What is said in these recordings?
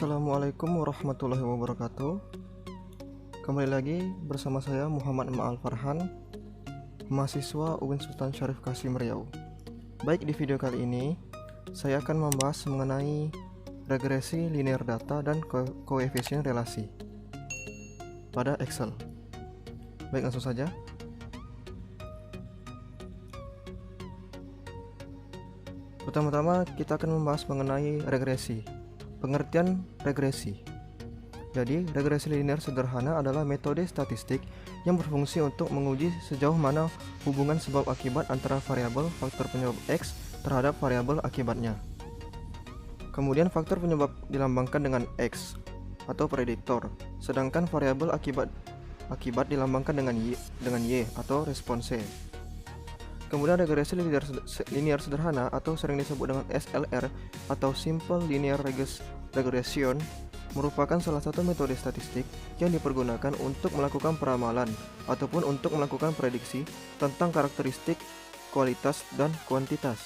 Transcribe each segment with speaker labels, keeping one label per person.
Speaker 1: Assalamualaikum warahmatullahi wabarakatuh. Kembali lagi bersama saya Muhammad Ma'al Farhan, mahasiswa UIN Sultan Syarif Qasim Riau. Baik, di video kali ini saya akan membahas mengenai regresi linear data dan koefisien relasi pada Excel. Baik, langsung saja. Pertama-tama kita akan membahas mengenai regresi. Pengertian regresi. Jadi, regresi linear sederhana adalah metode statistik yang berfungsi untuk menguji sejauh mana hubungan sebab akibat antara variabel faktor penyebab X terhadap variabel akibatnya. Kemudian faktor penyebab dilambangkan dengan X atau prediktor, sedangkan variabel akibat dilambangkan dengan Y atau response. Kemudian regresi linear sederhana atau sering disebut dengan SLR atau Simple Linear Regression merupakan salah satu metode statistik yang dipergunakan untuk melakukan peramalan ataupun untuk melakukan prediksi tentang karakteristik, kualitas, dan kuantitas.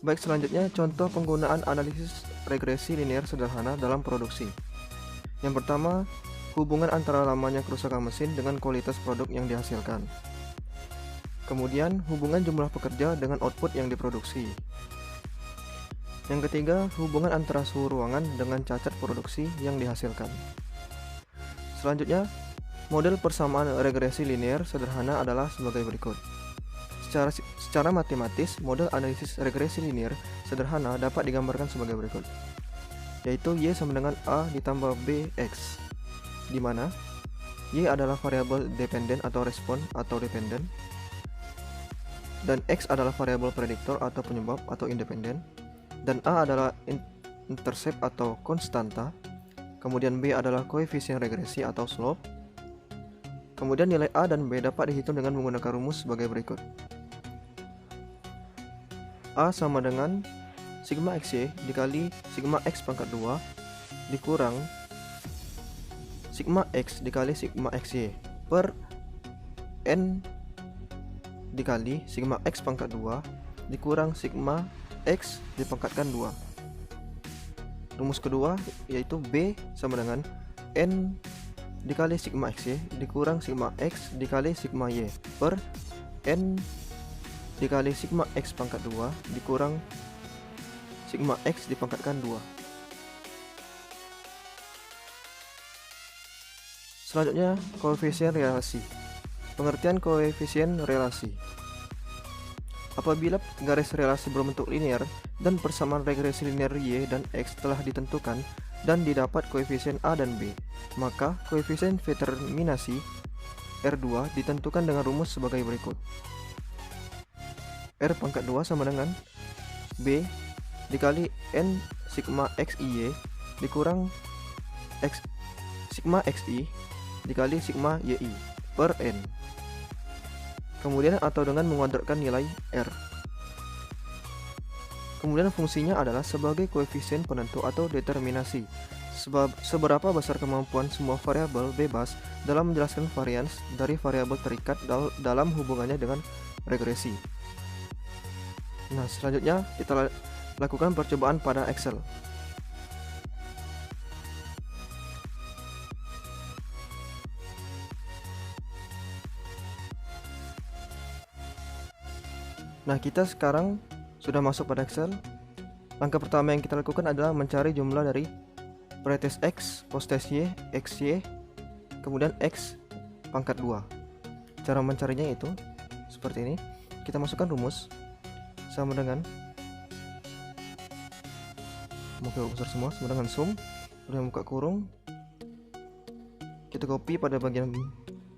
Speaker 1: Baik, selanjutnya contoh penggunaan analisis regresi linear sederhana dalam produksi. Yang pertama, hubungan antara lamanya kerusakan mesin dengan kualitas produk yang dihasilkan. Kemudian, hubungan jumlah pekerja dengan output yang diproduksi. Yang ketiga, hubungan antara suhu ruangan dengan cacat produksi yang dihasilkan. Selanjutnya, model persamaan regresi linear sederhana adalah sebagai berikut. Secara matematis, model analisis regresi linear sederhana dapat digambarkan sebagai berikut, yaitu Y sama dengan A ditambah BX, di mana Y adalah variabel dependen atau respon atau dependen, dan X adalah variabel prediktor atau penyebab atau independen, dan A adalah intercept atau konstanta, kemudian B adalah koefisien regresi atau slope. Kemudian nilai A dan B dapat dihitung dengan menggunakan rumus sebagai berikut. A sama dengan sigma XY dikali sigma X pangkat 2 dikurang sigma X dikali sigma XY per N dikali sigma X pangkat 2 dikurang sigma X dipangkatkan 2. Rumus kedua yaitu B sama dengan N dikali sigma XY dikurang sigma X dikali sigma Y per N dikali sigma X pangkat 2 dikurang sigma X dipangkatkan 2. Selanjutnya, koefisien relasi. Pengertian koefisien relasi. Apabila garis relasi berbentuk linear dan persamaan regresi linear Y dan X telah ditentukan dan didapat koefisien A dan B, maka koefisien determinasi R2 ditentukan dengan rumus sebagai berikut. R pangkat 2 sama dengan B dikali N sigma XY dikurang X sigma XY dikali sigma YI per N. Kemudian atau dengan menguadratkan nilai R. Kemudian fungsinya adalah sebagai koefisien penentu atau determinasi. Seberapa besar kemampuan semua variabel bebas dalam menjelaskan varians dari variabel terikat dalam hubungannya dengan regresi. Nah, selanjutnya kita lakukan percobaan pada Excel. Nah, kita sekarang sudah masuk pada Excel. Langkah pertama yang kita lakukan adalah mencari jumlah dari pretest X, postes Y, XY, kemudian X pangkat 2. Cara mencarinya itu seperti ini. Kita masukkan rumus sama dengan besar semua sama dengan sum, kemudian buka kurung. Kita copy pada bagian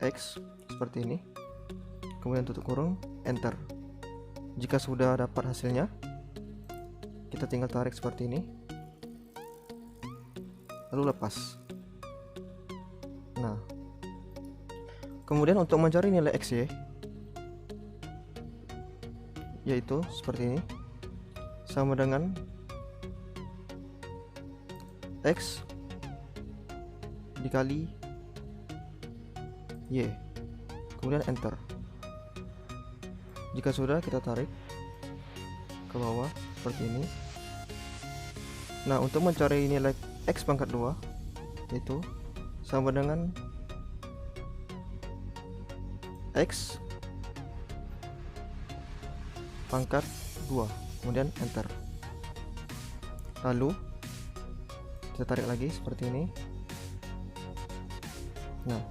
Speaker 1: X seperti ini. Kemudian tutup kurung, enter. Jika sudah dapat hasilnya, kita tinggal tarik seperti ini, lalu lepas. Nah, kemudian untuk mencari nilai XY, yaitu seperti ini, sama dengan X dikali Y, kemudian enter. Jika sudah, kita tarik ke bawah seperti ini. Nah, untuk mencari nilai X pangkat 2 itu sama dengan X pangkat 2, kemudian enter. Lalu kita tarik lagi seperti ini. Nah,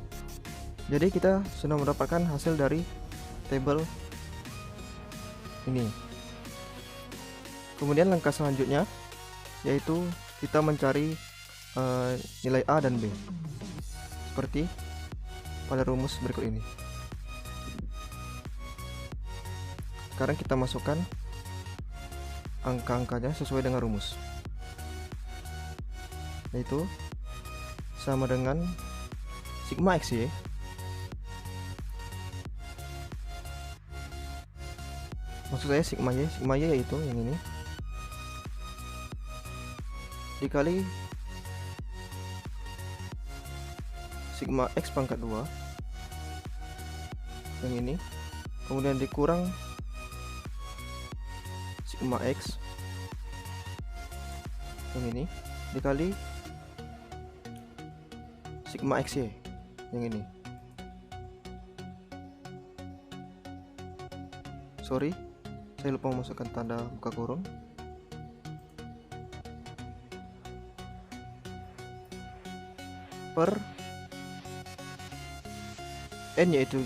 Speaker 1: jadi kita sudah mendapatkan hasil dari tabel ini. Kemudian langkah selanjutnya yaitu kita mencari nilai A dan B seperti pada rumus berikut ini. Sekarang kita masukkan angka-angkanya sesuai dengan rumus, yaitu sama dengan sigma X Y maksud saya sigma Y yaitu yang ini dikali sigma X pangkat 2 yang ini, kemudian dikurang sigma X yang ini dikali sigma XY yang ini. Sorry, saya lupa memasukkan tanda buka kurung. Per N yaitu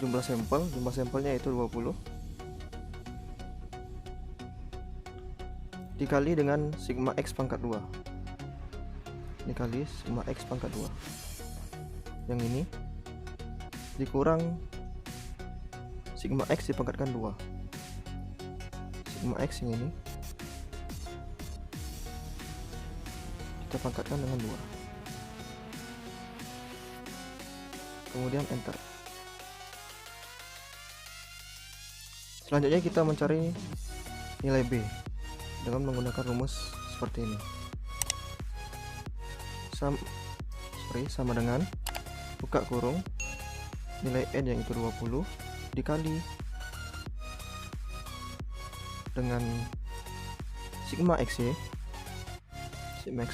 Speaker 1: jumlah sampelnya yaitu 20 dikali dengan sigma X pangkat 2 dikali sigma X pangkat 2 yang ini dikurang sigma X dipangkatkan 2, sigma X yang ini kita pangkatkan dengan 2, kemudian enter. Selanjutnya kita mencari nilai B dengan menggunakan rumus seperti ini. Sama dengan buka kurung nilai N yang itu 20 dikali dengan sigma XY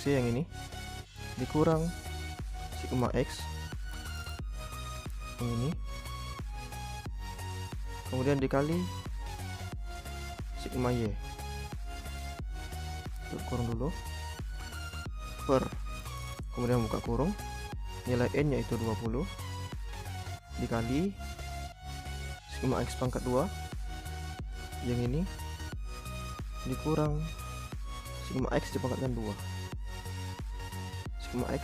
Speaker 1: yang ini dikurang sigma X yang ini, kemudian dikali sigma Y, kurung dulu, per, kemudian buka kurung nilai N yaitu 20 dikali sigma X pangkat 2 yang ini dikurang sigma X dipangkatkan 2, sigma X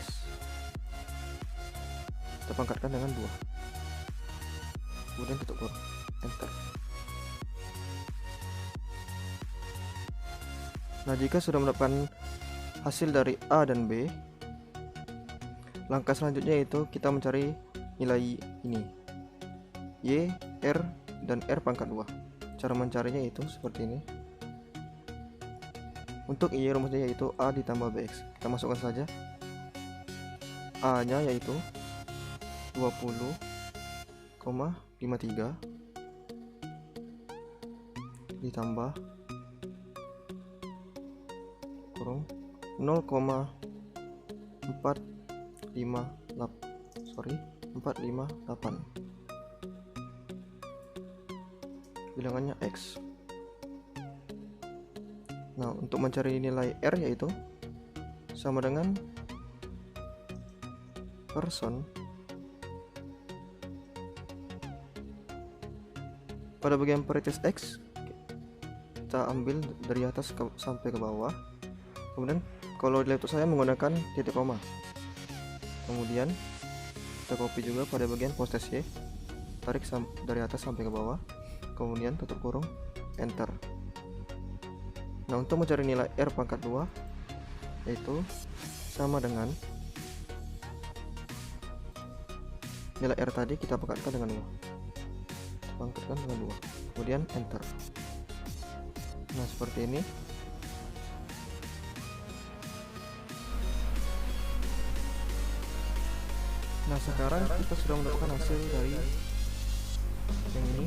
Speaker 1: kita pangkatkan dengan 2, kemudian tutup kurung, enter. Nah, jika sudah mendapatkan hasil dari A dan B, langkah selanjutnya yaitu kita mencari nilai ini Y, R, dan R pangkat 2. Cara mencarinya itu seperti ini. Untuk Y rumusnya yaitu A ditambah BX. Kita masukkan saja A nya yaitu 20,53 ditambah kurung 458 bilangannya X. Nah, untuk mencari nilai R yaitu sama dengan person pada bagian paritas X kita ambil dari atas sampai ke bawah, kemudian kalau di laptop saya menggunakan titik koma, kemudian kita copy juga pada bagian postes Y, tarik dari atas sampai ke bawah, kemudian tutup kurung, enter. Nah, untuk mencari nilai R pangkat 2 yaitu sama dengan nilai R tadi kita pangkatkan dengan 2, kemudian enter. Nah, seperti ini. Nah, sekarang kita sudah mendapatkan hasil dari yang ini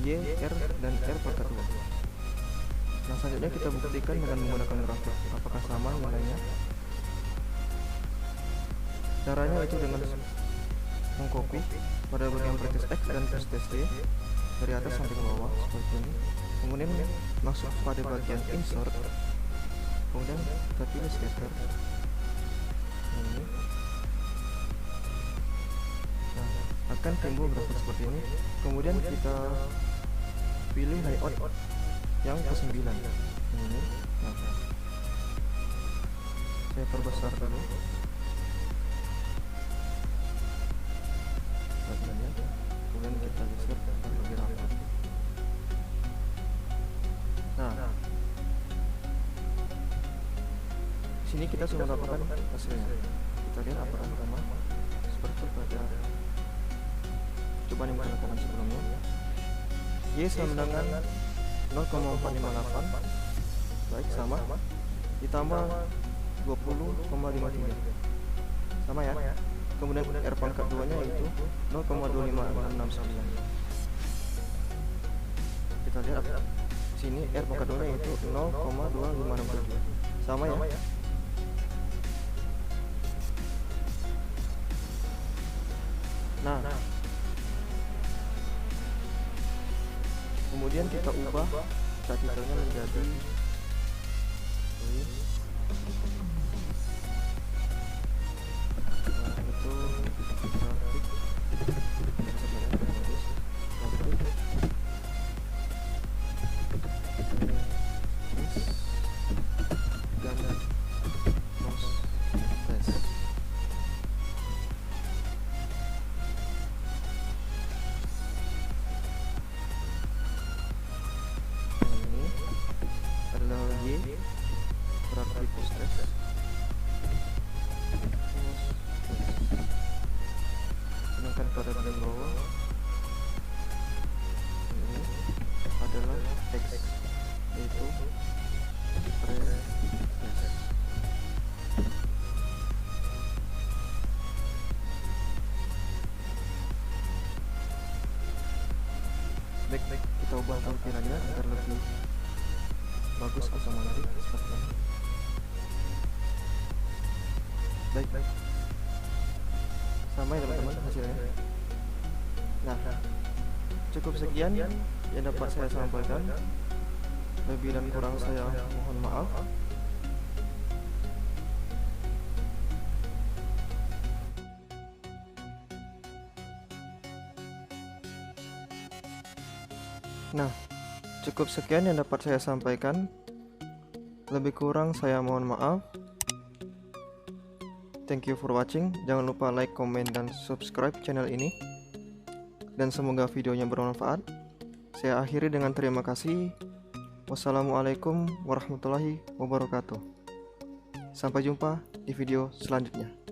Speaker 1: Y, R, dan R pangkat 2. Nah, selanjutnya kita buktikan dengan menggunakan grafik apakah sama nilainya. Caranya itu dengan mengcopy pada bagian practice X dan practice Y dari atas sampai ke bawah seperti ini. Kemudian masuk pada bagian insert, kemudian kita pilih scatter ini. Nah, akan timbul grafik seperti ini. Kemudian kita pilih layout yang ke-9 ini. Nah, saya perbesar dulu bagiannya, kemudian kita geser lebih rapat. Nah, sini kita sudah mendapatkan hasilnya. Kita lihat apakah sama seperti pada cobaan yang kita lakukan sebelumnya. Y sama dengan 0,458, baik, sama, ditambah 20,53 sama ya. Kemudian R pangkat 2 nya yaitu 0,25669. Kita lihat sini R pangkat 2 nya yaitu 0,2567 sama ya. Nah, kemudian kita ubah titlenya menjadi berarti post test. Sedangkan pada bagian bawah ini adalah X, yaitu pre-test. Baik, kita ubah tampilannya agar lebih bagus atau menarik seperti ini. Baik, sama ya teman-teman hasilnya. Nah, cukup sekian yang dapat saya sampaikan. Lebih dan kurang saya mohon maaf. Nah, cukup sekian yang dapat saya sampaikan. Lebih kurang saya mohon maaf. Thank you for watching. Jangan lupa like, comment, dan subscribe channel ini. Dan semoga videonya bermanfaat. Saya akhiri dengan terima kasih. Wassalamualaikum warahmatullahi wabarakatuh. Sampai jumpa di video selanjutnya.